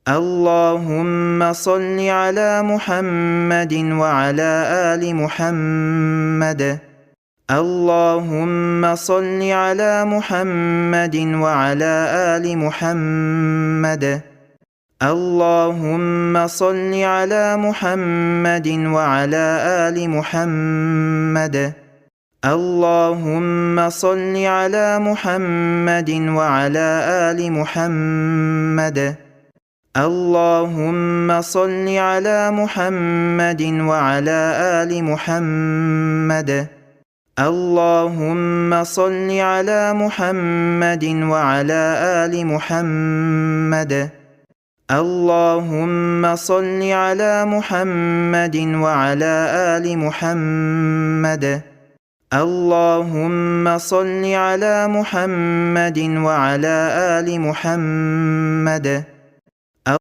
اللهم صل على محمد وعلى آل محمد. اللهم صل على محمد وعلى آل محمد. اللهم صل على محمد وعلى آل محمد. اللهم صل على محمد وعلى آل محمد. اللهم صل على محمد وعلى آل محمد. اللهم صل على محمد وعلى آل محمد. اللهم صل على محمد وعلى آل محمد. اللهم صل على محمد وعلى آل محمد.